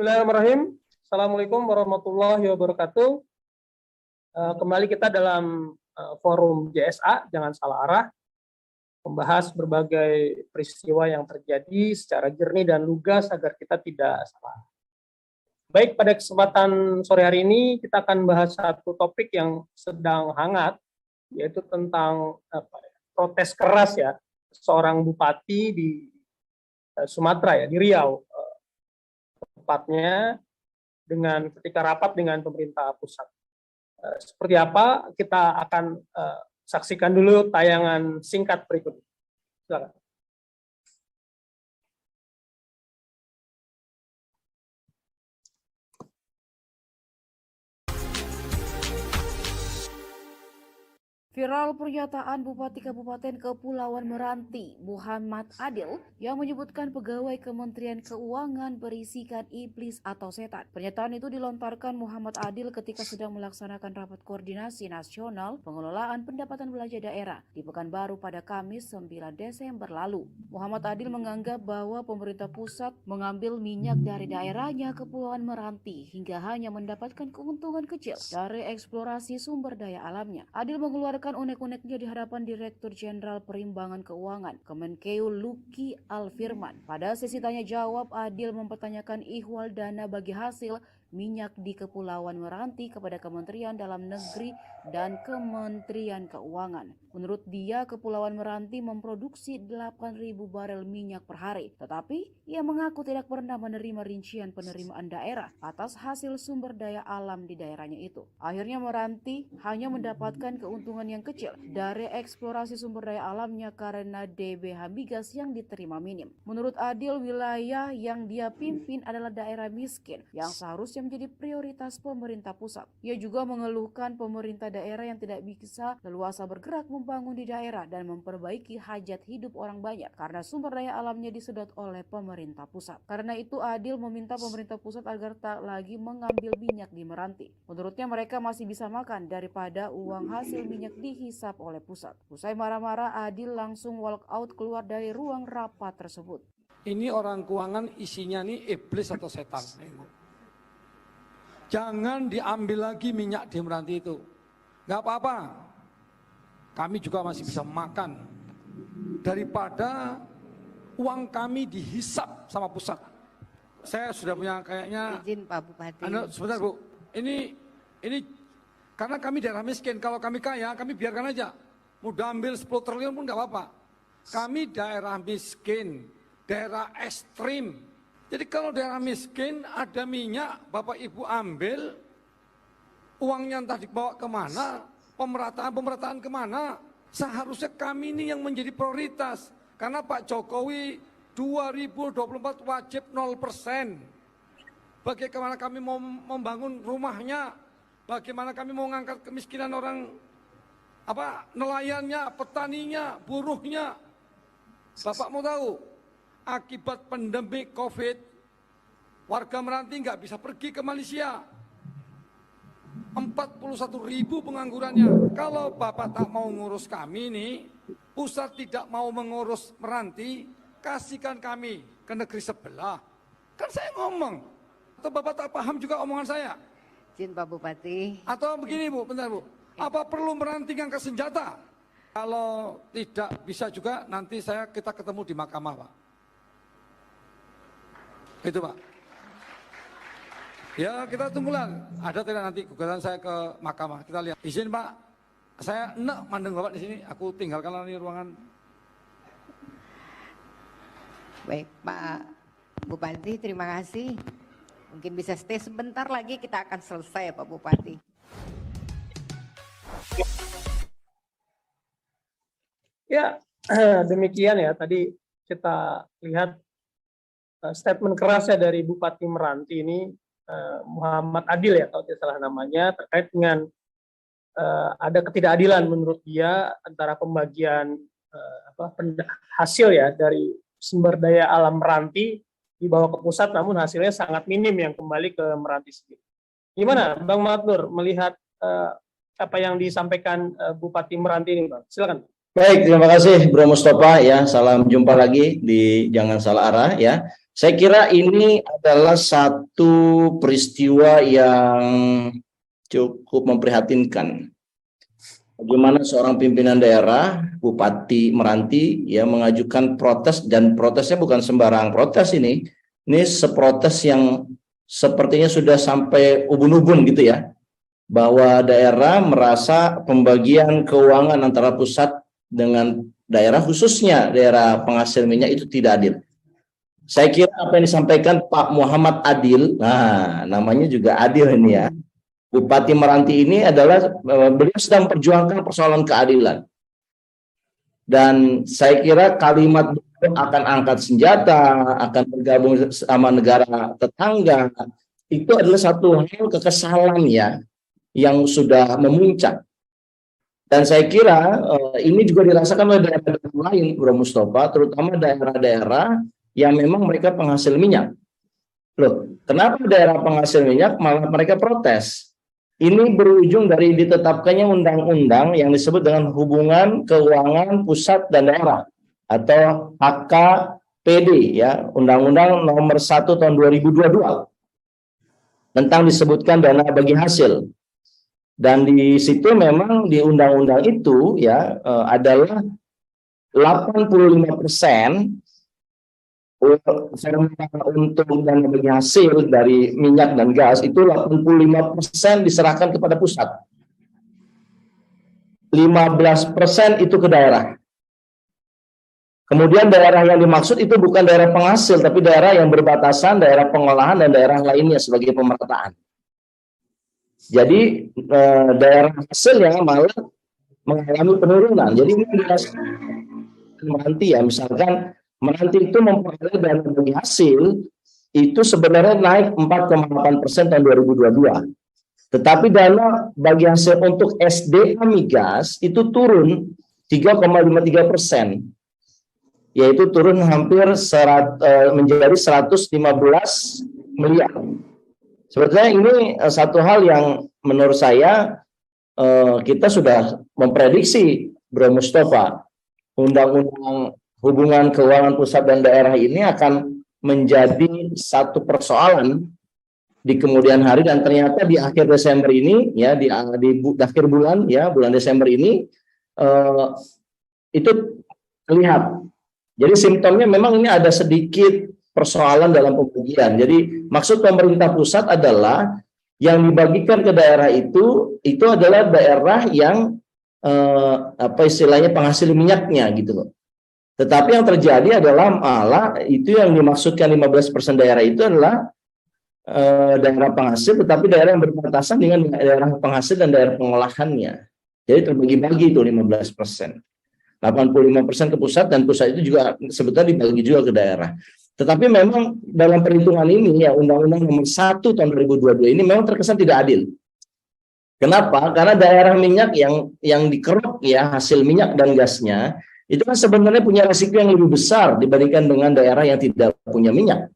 Bismillahirrahmanirrahim. Assalamualaikum warahmatullahi wabarakatuh. Kembali kita dalam forum JSA, jangan salah arah, membahas berbagai peristiwa yang terjadi secara jernih dan lugas agar kita tidak salah. Baik, pada kesempatan sore hari ini kita akan bahas satu topik yang sedang hangat, yaitu tentang protes keras ya seorang bupati di Sumatera ya, di Riau, tepatnya dengan ketika rapat dengan pemerintah pusat. Seperti apa, kita akan saksikan dulu tayangan singkat berikut. Silakan. Viral pernyataan Bupati Kabupaten Kepulauan Meranti, Muhammad Adil, yang menyebutkan pegawai Kementerian Keuangan berisikan iblis atau setan. Pernyataan itu dilontarkan Muhammad Adil ketika sedang melaksanakan rapat koordinasi nasional pengelolaan pendapatan belanja daerah di Pekanbaru pada Kamis 9 Desember lalu. Muhammad Adil menganggap bahwa pemerintah pusat mengambil minyak dari daerahnya Kepulauan Meranti hingga hanya mendapatkan keuntungan kecil dari eksplorasi sumber daya alamnya. Adil mengeluarkan unek-uneknya di hadapan Direktur Jenderal Perimbangan Keuangan Kemenkeu Luki Alfirman. Pada sesi tanya jawab, Adil mempertanyakan ihwal dana bagi hasil minyak di Kepulauan Meranti kepada Kementerian Dalam Negeri dan Kementerian Keuangan. Menurut dia, Kepulauan Meranti memproduksi 8.000 barel minyak per hari, tetapi ia mengaku tidak pernah menerima rincian penerimaan daerah atas hasil sumber daya alam di daerahnya itu. Akhirnya Meranti hanya mendapatkan keuntungan yang kecil dari eksplorasi sumber daya alamnya karena DBH migas yang diterima minim. Menurut Adil, wilayah yang dia pimpin adalah daerah miskin yang seharusnya menjadi prioritas pemerintah pusat. Ia juga mengeluhkan pemerintah daerah yang tidak bisa leluasa bergerak membangun di daerah dan memperbaiki hajat hidup orang banyak karena sumber daya alamnya disedot oleh pemerintah pusat. Karena itu Adil meminta pemerintah pusat agar tak lagi mengambil minyak di Meranti. Menurutnya mereka masih bisa makan daripada uang hasil minyak dihisap oleh pusat. Usai marah-marah, Adil langsung walk out keluar dari ruang rapat tersebut. Ini orang keuangan isinya nih iblis atau setan. Jangan diambil lagi minyak di Meranti itu. Nggak apa-apa. Kami juga masih bisa makan. Daripada uang kami dihisap sama pusat. Saya sudah punya kayaknya... Izin Pak Bupati. Sebentar Bu. Ini karena kami daerah miskin. Kalau kami kaya, kami biarkan aja. Mau ambil 10 triliun pun nggak apa-apa. Kami daerah miskin. Daerah ekstrim. Jadi kalau daerah miskin ada minyak, Bapak Ibu ambil, uangnya entah dibawa kemana, pemerataan kemana. Seharusnya kami ini yang menjadi prioritas. Karena Pak Jokowi 2024 wajib 0%. Bagaimana kami mau membangun rumahnya, bagaimana kami mau mengangkat kemiskinan orang, nelayannya, petaninya, buruhnya. Bapak mau tahu? Akibat pandemi COVID, warga Meranti nggak bisa pergi ke Malaysia. 41.000 penganggurannya. Kalau Bapak tak mau ngurus kami nih, pusat tidak mau mengurus Meranti, kasihkan kami ke negeri sebelah. Kan saya ngomong. Atau Bapak tak paham juga omongan saya? Izin Pak Bupati. Atau begini Bu, bentar Bu. Apa perlu Meranti ngangkat senjata? Kalau tidak bisa juga nanti kita ketemu di mahkamah Pak. Itu Pak. Ya kita tunggulah. Ada tidak nanti gugatan saya ke mahkamah. Kita lihat. Izin Pak. Saya enak mandeng Bapak di sini. Aku tinggalkanlah di ruangan. Baik Pak Bupati, terima kasih. Mungkin bisa stay sebentar lagi, kita akan selesai Pak Bupati. Ya, demikian ya. Tadi kita lihat statement kerasnya dari Bupati Meranti ini, Muhammad Adil ya kalau tidak salah namanya, terkait dengan ada ketidakadilan menurut dia antara pembagian hasil ya dari sumber daya alam Meranti dibawa ke pusat, namun hasilnya sangat minim yang kembali ke Meranti sendiri. Gimana Bang Maknur melihat apa yang disampaikan Bupati Meranti ini, Bang? Silakan. Baik, terima kasih Bro Mustafa ya. Salam jumpa lagi di Jangan Salah Arah ya. Saya kira ini adalah satu peristiwa yang cukup memprihatinkan. Bagaimana seorang pimpinan daerah, Bupati Meranti, ya mengajukan protes, dan protesnya bukan sembarang protes ini. Ini seprotes yang sepertinya sudah sampai ubun-ubun gitu ya, bahwa daerah merasa pembagian keuangan antara pusat dengan daerah, khususnya daerah penghasil minyak, itu tidak adil. Saya kira apa yang disampaikan Pak Muhammad Adil, nah namanya juga adil ini ya, Bupati Meranti ini adalah beliau sedang memperjuangkan persoalan keadilan. Dan saya kira kalimat akan angkat senjata, akan bergabung sama negara tetangga, itu adalah satu hal kekesalan ya, yang sudah memuncak. Dan saya kira ini juga dirasakan oleh daerah-daerah lain, Bro Mustafa, terutama daerah-daerah yang memang mereka penghasil minyak. Loh, kenapa daerah penghasil minyak malah mereka protes? Ini berujung dari ditetapkannya undang-undang yang disebut dengan Hubungan Keuangan Pusat dan Daerah atau HKPD ya, Undang-Undang Nomor 1 Tahun 2022 tentang disebutkan dana bagi hasil. Dan di situ memang di undang-undang itu ya adalah 85% untuk dana bagi hasil dari minyak dan gas itu 85% diserahkan kepada pusat. 15% itu ke daerah. Kemudian daerah yang dimaksud itu bukan daerah penghasil, tapi daerah yang berbatasan, daerah pengolahan, dan daerah lainnya sebagai pemerataan. Jadi daerah hasilnya malah mengalami penurunan. Jadi ini dirasakan Meranti ya, misalkan Meranti itu memperoleh dana bagi hasil itu sebenarnya naik 4,8% tahun 2022. Tetapi dana bagi hasil untuk SDA migas itu turun 3,53%. Yaitu turun hampir menjadi 115 miliar. Sebetulnya ini satu hal yang menurut saya kita sudah memprediksi, Bro Mustafa, undang-undang Hubungan Keuangan Pusat dan Daerah ini akan menjadi satu persoalan di kemudian hari, dan ternyata di akhir Desember ini ya, di akhir bulan ya, bulan Desember ini itu terlihat. Jadi simptomnya memang ini ada sedikit persoalan dalam pembagian. Jadi maksud pemerintah pusat adalah yang dibagikan ke daerah itu adalah daerah yang apa istilahnya penghasil minyaknya gitu loh. Tetapi yang terjadi adalah malah itu yang dimaksudkan 15% daerah itu adalah daerah penghasil, tetapi daerah yang berbatasan dengan daerah penghasil dan daerah pengolahannya. Jadi terbagi-bagi itu 15%. 85% ke pusat, dan pusat itu juga sebetulnya dibagi juga ke daerah. Tetapi memang dalam perhitungan ini ya, Undang-Undang Nomor 1 Tahun 2022 ini memang terkesan tidak adil. Kenapa? Karena daerah minyak yang dikeruk ya, hasil minyak dan gasnya itu kan sebenarnya punya risiko yang lebih besar dibandingkan dengan daerah yang tidak punya minyak.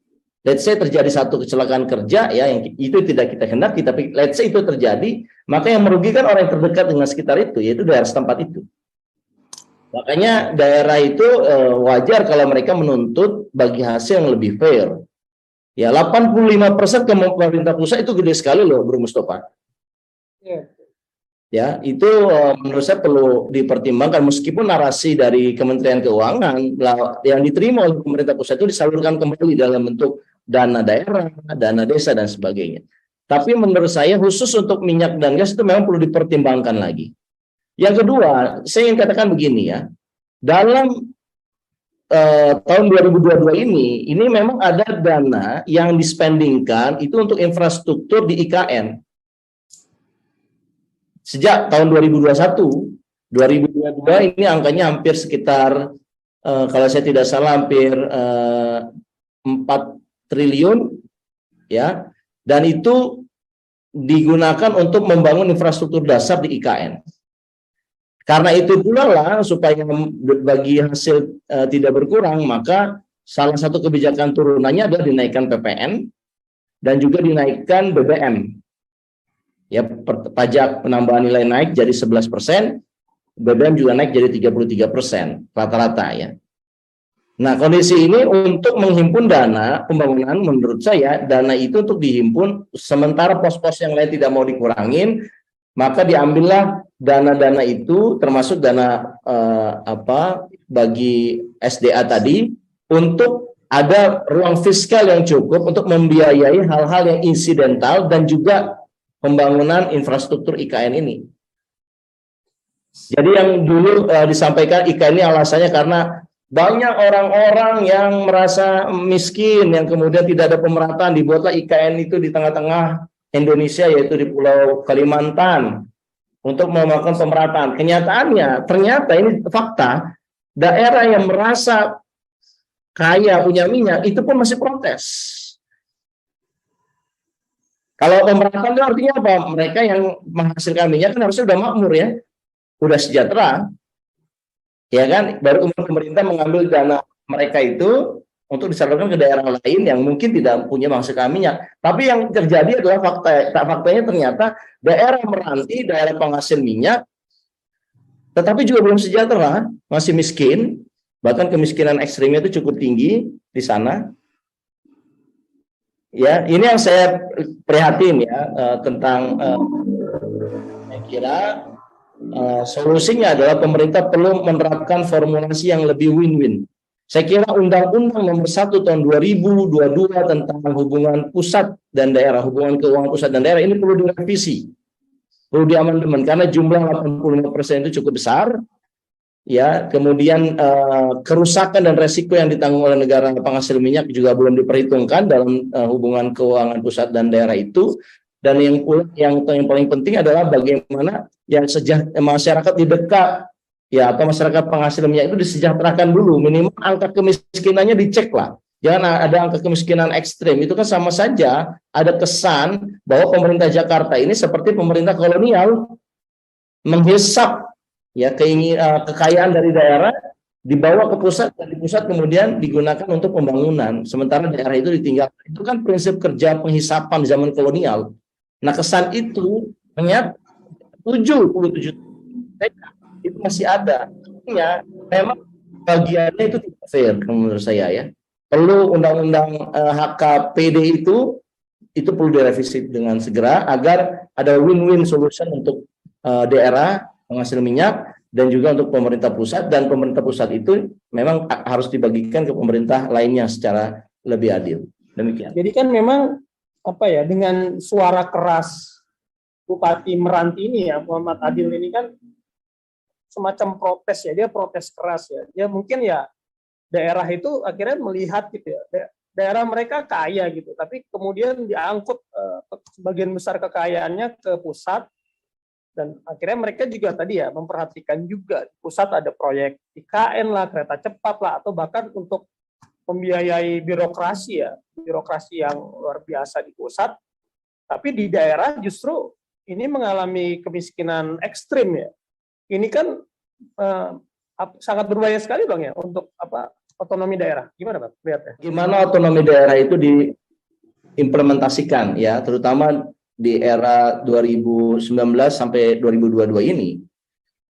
Let's say terjadi satu kecelakaan kerja ya, yang itu tidak kita hendaki, tapi let's say itu terjadi, maka yang merugikan orang yang terdekat dengan sekitar itu, yaitu daerah setempat itu. Makanya daerah itu wajar kalau mereka menuntut bagi hasil yang lebih fair. Ya, 85% ke pemerintah pusat itu gede sekali loh, Bro Mustafa. Ya, itu menurut saya perlu dipertimbangkan, meskipun narasi dari Kementerian Keuangan yang diterima oleh pemerintah pusat itu disalurkan kembali dalam bentuk dana daerah, dana desa dan sebagainya. Tapi menurut saya khusus untuk minyak dan gas itu memang perlu dipertimbangkan lagi. Yang kedua, saya ingin katakan begini ya, dalam tahun 2022 ini memang ada dana yang dispendingkan itu untuk infrastruktur di IKN. Sejak tahun 2022 ini angkanya hampir sekitar, kalau saya tidak salah hampir 4 triliun, ya, dan itu digunakan untuk membangun infrastruktur dasar di IKN. Karena itu pula lah, supaya bagi hasil tidak berkurang, maka salah satu kebijakan turunannya adalah dinaikkan PPN dan juga dinaikkan BBM. Ya, pajak penambahan nilai naik jadi 11%, BBM juga naik jadi 33% rata-rata ya. Nah, kondisi ini untuk menghimpun dana pembangunan, menurut saya dana itu untuk dihimpun sementara pos-pos yang lain tidak mau dikurangin, maka diambillah dana-dana itu termasuk dana bagi SDA tadi untuk ada ruang fiskal yang cukup untuk membiayai hal-hal yang insidental dan juga pembangunan infrastruktur IKN ini. Jadi yang dulu disampaikan IKN ini alasannya karena banyak orang-orang yang merasa miskin, yang kemudian tidak ada pemerataan, dibuatlah IKN itu di tengah-tengah Indonesia, yaitu di Pulau Kalimantan, untuk melakukan pemerataan. Kenyataannya, ternyata ini fakta, daerah yang merasa kaya punya minyak, itu pun masih protes. Kalau pemerataan itu artinya apa? Mereka yang menghasilkan minyak kan harusnya sudah makmur ya, sudah sejahtera. Ya kan, baru pemerintah mengambil dana mereka itu untuk disalurkan ke daerah lain yang mungkin tidak punya menghasilkan minyak. Tapi yang terjadi adalah faktanya ternyata daerah meranti, daerah penghasil minyak, tetapi juga belum sejahtera, masih miskin, bahkan kemiskinan ekstrimnya itu cukup tinggi di sana. Ya, ini yang saya prihatin ya tentang saya kira solusinya adalah pemerintah perlu menerapkan formulasi yang lebih win-win. Saya kira Undang-Undang Nomor 1 Tahun 2022 tentang hubungan pusat dan daerah, hubungan keuangan pusat dan daerah ini perlu direvisi, perlu diamandemen karena jumlah 85% itu cukup besar. Ya, kemudian kerusakan dan resiko yang ditanggung oleh negara penghasil minyak juga belum diperhitungkan dalam hubungan keuangan pusat dan daerah itu. Dan yang paling penting adalah bagaimana yang masyarakat di dekat ya atau masyarakat penghasil minyak itu disejahterakan dulu, minimal angka kemiskinannya dicek lah. Jangan ada angka kemiskinan ekstrim, itu kan sama saja ada kesan bahwa pemerintah Jakarta ini seperti pemerintah kolonial menghisap ya kekayaan dari daerah dibawa ke pusat dan di pusat kemudian digunakan untuk pembangunan sementara daerah itu ditinggalkan. Itu kan prinsip kerja penghisapan zaman kolonial. Nah, kesan itu ternyata 77 itu masih ada. Artinya memang bagiannya itu tidak fair menurut saya ya. Perlu undang-undang HKPD itu perlu direvisi dengan segera agar ada win-win solution untuk daerah penghasil minyak dan juga untuk pemerintah pusat, dan pemerintah pusat itu memang harus dibagikan ke pemerintah lainnya secara lebih adil. Demikian. Jadi kan memang dengan suara keras Bupati Meranti ini ya, Muhammad Adil ini kan semacam protes ya, dia protes keras ya. Dia mungkin ya daerah itu akhirnya melihat gitu ya, daerah mereka kaya gitu, tapi kemudian diangkut sebagian besar kekayaannya ke pusat, dan akhirnya mereka juga tadi ya memperhatikan juga di pusat ada proyek IKN lah, kereta cepat lah, atau bahkan untuk membiayai birokrasi yang luar biasa di pusat, tapi di daerah justru ini mengalami kemiskinan ekstrim ya. Ini kan sangat berbahaya sekali Bang ya untuk otonomi daerah. Gimana Bang lihatnya? Gimana otonomi daerah itu diimplementasikan ya, terutama di era 2019 sampai 2022 ini.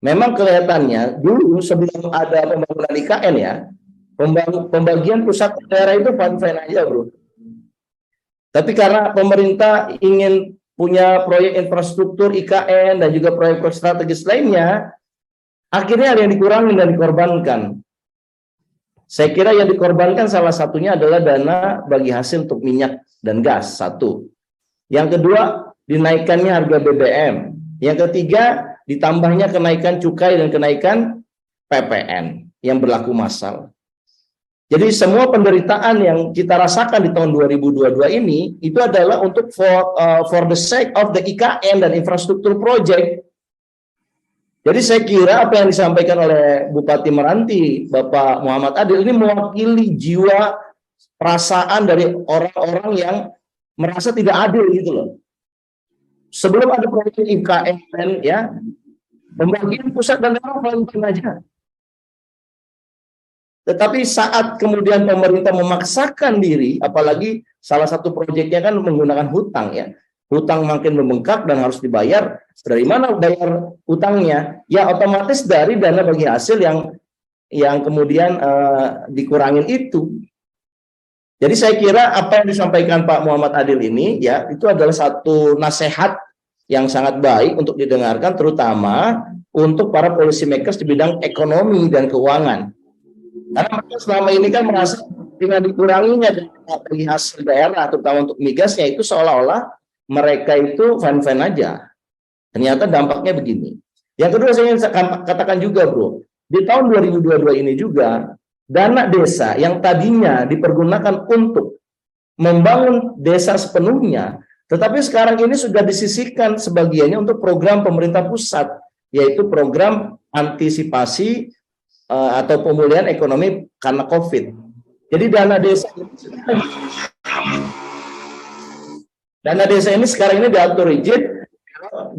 Memang kelihatannya dulu sebelum ada pembangunan IKN ya, pembagian pusat daerah itu fine-fine aja bro. Tapi karena pemerintah ingin punya proyek infrastruktur IKN dan juga proyek strategis lainnya, akhirnya ada yang dikurangi dan dikorbankan. Saya kira yang dikorbankan salah satunya adalah dana bagi hasil untuk minyak dan gas, satu. Yang kedua, dinaikkannya harga BBM. Yang ketiga, ditambahnya kenaikan cukai dan kenaikan PPN yang berlaku massal. Jadi semua penderitaan yang kita rasakan di tahun 2022 ini itu adalah untuk for the sake of the IKN dan infrastruktur project. Jadi saya kira apa yang disampaikan oleh Bupati Meranti, Bapak Muhammad Adil, ini mewakili jiwa perasaan dari orang-orang yang merasa tidak adil gitu loh. Sebelum ada proyek IKN ya, pembagian pusat dan daerah pelan-pelan aja. Tetapi saat kemudian pemerintah memaksakan diri, apalagi salah satu proyeknya kan menggunakan hutang ya. Hutang makin membengkak dan harus dibayar. Dari mana bayar hutangnya? Ya otomatis dari dana bagi hasil yang yang kemudian dikurangin itu. Jadi saya kira apa yang disampaikan Pak Muhammad Adil ini ya itu adalah satu nasihat yang sangat baik untuk didengarkan, terutama untuk para policy makers di bidang ekonomi dan keuangan. Karena mereka selama ini kan merasa dengan dikuranginya dari hasil daerah, terutama untuk migasnya, itu seolah-olah mereka itu fine-fine aja. Ternyata dampaknya begini. Yang kedua saya ingin katakan juga, Bro, di tahun 2022 ini juga dana desa yang tadinya dipergunakan untuk membangun desa sepenuhnya, tetapi sekarang ini sudah disisihkan sebagiannya untuk program pemerintah pusat, yaitu program antisipasi atau pemulihan ekonomi karena COVID. Jadi dana desa ini sekarang ini diatur rigid.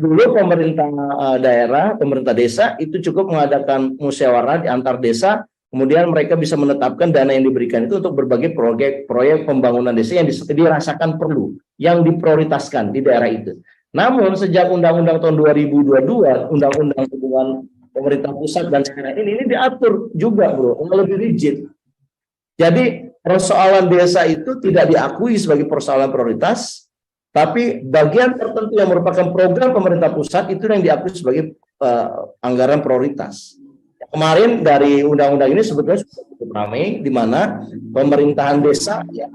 Dulu pemerintah daerah, pemerintah desa itu cukup mengadakan musyawarah di antar desa, kemudian mereka bisa menetapkan dana yang diberikan itu untuk berbagai proyek pembangunan desa yang dirasakan perlu, yang diprioritaskan di daerah itu. Namun sejak Undang-Undang tahun 2022, Undang-Undang hubungan pemerintah pusat dan daerah ini diatur juga, Bro, lebih rigid. Jadi persoalan desa itu tidak diakui sebagai persoalan prioritas, tapi bagian tertentu yang merupakan program pemerintah pusat itu yang diakui sebagai anggaran prioritas. Kemarin dari undang-undang ini sebetulnya sudah cukup ramai, di mana pemerintahan desa ya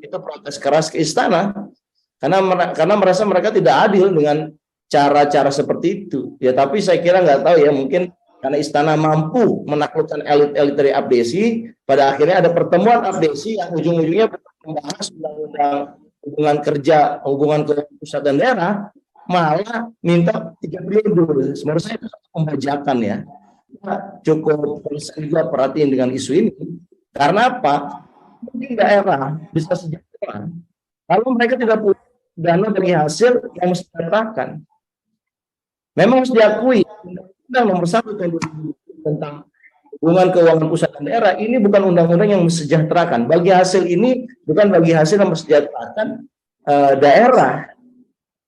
itu protes keras ke istana karena merasa mereka tidak adil dengan cara-cara seperti itu. Ya tapi saya kira nggak tahu ya, mungkin karena istana mampu menaklukkan elit-elit dari abdesi, pada akhirnya ada pertemuan abdesi yang ujung-ujungnya membahas undang-undang hubungan kerja, hubungan ke pusat dan daerah, malah minta 3 periode. Menurut saya itu pembajakan ya. Cukup juga perhatian dengan isu ini. Karena apa? Mungkin daerah bisa sejahtera kalau mereka tidak punya dana dari hasil yang mesejahterakan. Memang harus diakui, Undang-Undang Nomor 1 Tahun 2020 tentang hubungan keuangan pusat dan daerah ini bukan undang-undang yang mesejahterakan. Bagi hasil ini bukan bagi hasil yang mesejahterakan daerah,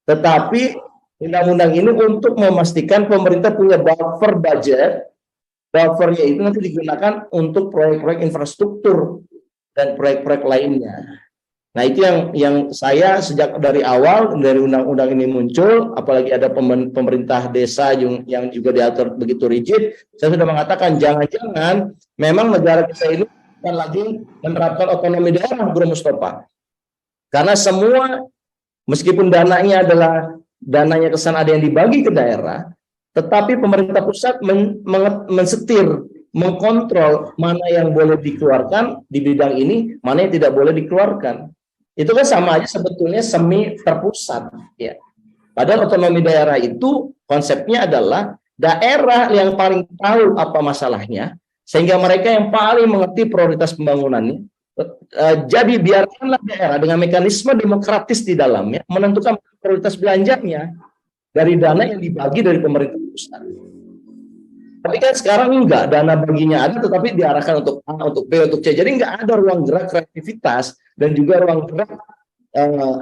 tetapi undang-undang ini untuk memastikan pemerintah punya buffer budget. Buffernya itu nanti digunakan untuk proyek-proyek infrastruktur dan proyek-proyek lainnya. Nah itu yang saya sejak dari awal dari undang-undang ini muncul, apalagi ada pemerintah desa yang juga diatur begitu rigid, saya sudah mengatakan jangan-jangan memang negara kita ini akan lagi menerapkan otonomi daerah, Bro Mustafa. Karena semua meskipun dananya kesan ada yang dibagi ke daerah, tetapi pemerintah pusat mensetir, mengkontrol mana yang boleh dikeluarkan di bidang ini, mana yang tidak boleh dikeluarkan. Itu kan sama aja sebetulnya semi terpusat ya. Padahal otonomi daerah itu konsepnya adalah daerah yang paling tahu apa masalahnya, sehingga mereka yang paling mengerti prioritas pembangunannya. Jadi biarkanlah daerah dengan mekanisme demokratis di dalamnya menentukan prioritas belanjanya dari dana yang dibagi dari pemerintah pusat. Tapi kan sekarang enggak, dana baginya ada tetapi diarahkan untuk A, untuk B, untuk C. Jadi enggak ada ruang gerak kreativitas dan juga ruang gerak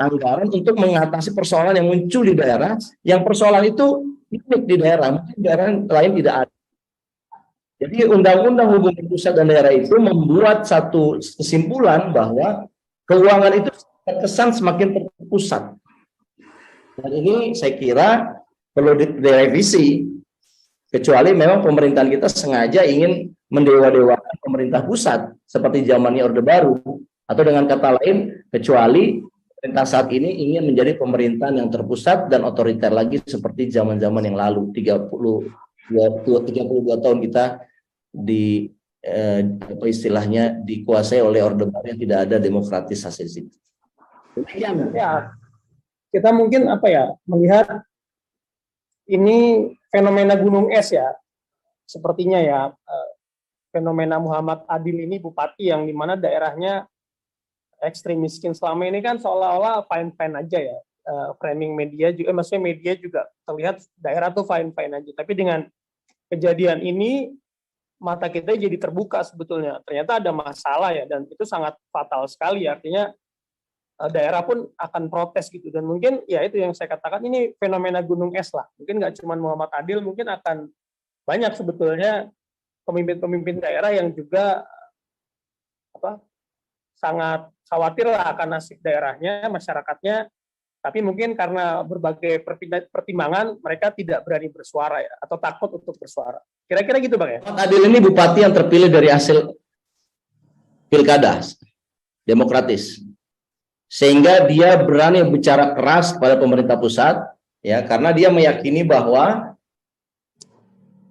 anggaran untuk mengatasi persoalan yang muncul di daerah, yang persoalan itu unik di daerah, mungkin daerah lain tidak ada. Jadi undang-undang hubungan pusat dan daerah itu membuat satu kesimpulan bahwa keuangan itu terkesan semakin terpusat. Dan ini saya kira perlu direvisi. Kecuali memang pemerintahan kita sengaja ingin mendewa-dewakan pemerintah pusat seperti zamannya Orde Baru, atau dengan kata lain, kecuali pemerintah saat ini ingin menjadi pemerintahan yang terpusat dan otoriter lagi seperti zaman-zaman yang lalu, 32 tahun kita di apa istilahnya dikuasai oleh Orde Baru yang tidak ada demokratisasi situ. Ya, kita mungkin melihat ini fenomena gunung es ya, sepertinya ya, fenomena Muhammad Adil ini bupati yang dimana daerahnya ekstrim miskin selama ini kan seolah-olah fine-fine aja ya, framing media juga, maksudnya media juga terlihat daerah tuh fine-fine aja, tapi dengan kejadian ini mata kita jadi terbuka sebetulnya, ternyata ada masalah ya, dan itu sangat fatal sekali, artinya daerah pun akan protes gitu, dan mungkin ya itu yang saya katakan ini fenomena gunung es lah, mungkin nggak cuma Muhammad Adil, mungkin akan banyak sebetulnya pemimpin-pemimpin daerah yang juga sangat khawatir lah akan nasib daerahnya, masyarakatnya, tapi mungkin karena berbagai pertimbangan mereka tidak berani bersuara ya, atau takut untuk bersuara. Kira-kira gitu Bang ya? Muhammad Adil ini bupati yang terpilih dari hasil pilkada demokratis, sehingga dia berani bicara keras kepada pemerintah pusat, ya, karena dia meyakini bahwa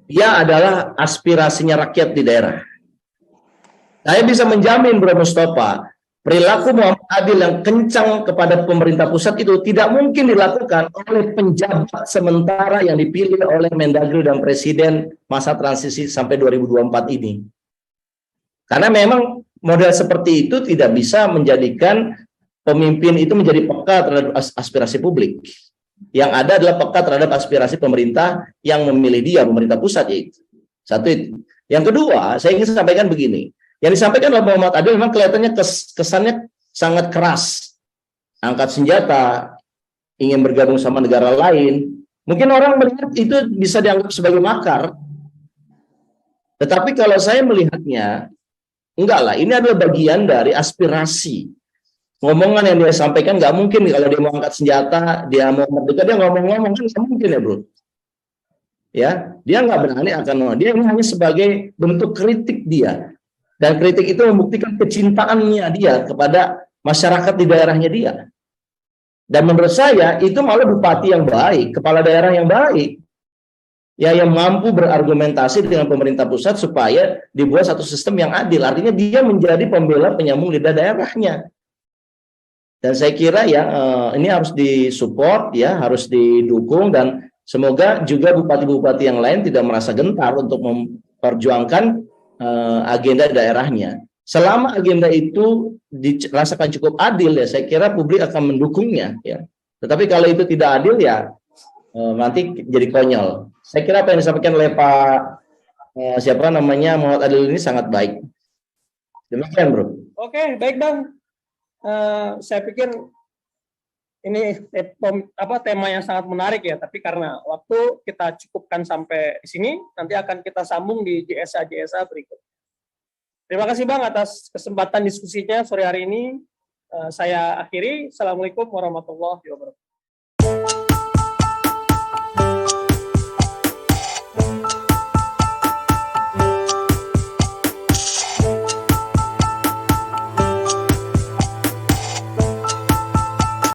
dia adalah aspirasinya rakyat di daerah. Saya bisa menjamin Bro Mustafa, perilaku Muhammad Adil yang kencang kepada pemerintah pusat itu tidak mungkin dilakukan oleh penjabat sementara yang dipilih oleh Mendagri dan Presiden masa transisi sampai 2024 ini. Karena memang model seperti itu tidak bisa menjadikan pemimpin itu menjadi peka terhadap aspirasi publik. Yang ada adalah peka terhadap aspirasi pemerintah yang memilih dia, pemerintah pusat yaitu. Satu itu. Yang kedua, saya ingin sampaikan begini. Yang disampaikan oleh Muhammad Adil memang kelihatannya kesannya sangat keras. Angkat senjata, ingin bergabung sama negara lain. Mungkin orang melihat itu bisa dianggap sebagai makar. Tetapi kalau saya melihatnya, enggak lah, ini adalah bagian dari aspirasi. Ngomongan yang dia sampaikan nggak mungkin kalau dia mau angkat senjata, dia mau merdeka, dia ngomong-ngomong kan nggak mungkin ya bro. Ya, dia nggak berani akan, dia ini hanya sebagai bentuk kritik dia. Dan kritik itu membuktikan kecintaannya dia kepada masyarakat di daerahnya dia. Dan menurut saya itu malah bupati yang baik, kepala daerah yang baik. Ya, yang mampu berargumentasi dengan pemerintah pusat supaya dibuat satu sistem yang adil. Artinya dia menjadi pembela penyambung lidah daerahnya. Dan saya kira ya ini harus disupport ya, harus didukung, dan semoga juga bupati-bupati yang lain tidak merasa gentar untuk memperjuangkan agenda daerahnya. Selama agenda itu dirasakan cukup adil ya, saya kira publik akan mendukungnya ya. Tetapi kalau itu tidak adil ya nanti jadi konyol. Saya kira apa yang disampaikan oleh Pak Muhammad Adil ini sangat baik. Demikian bro. Oke, baik Bang. Saya pikir ini tema yang sangat menarik ya, tapi karena waktu kita cukupkan sampai di sini, nanti akan kita sambung di JSA berikut. Terima kasih Bang atas kesempatan diskusinya sore hari ini. Saya akhiri. Assalamualaikum warahmatullahi wabarakatuh.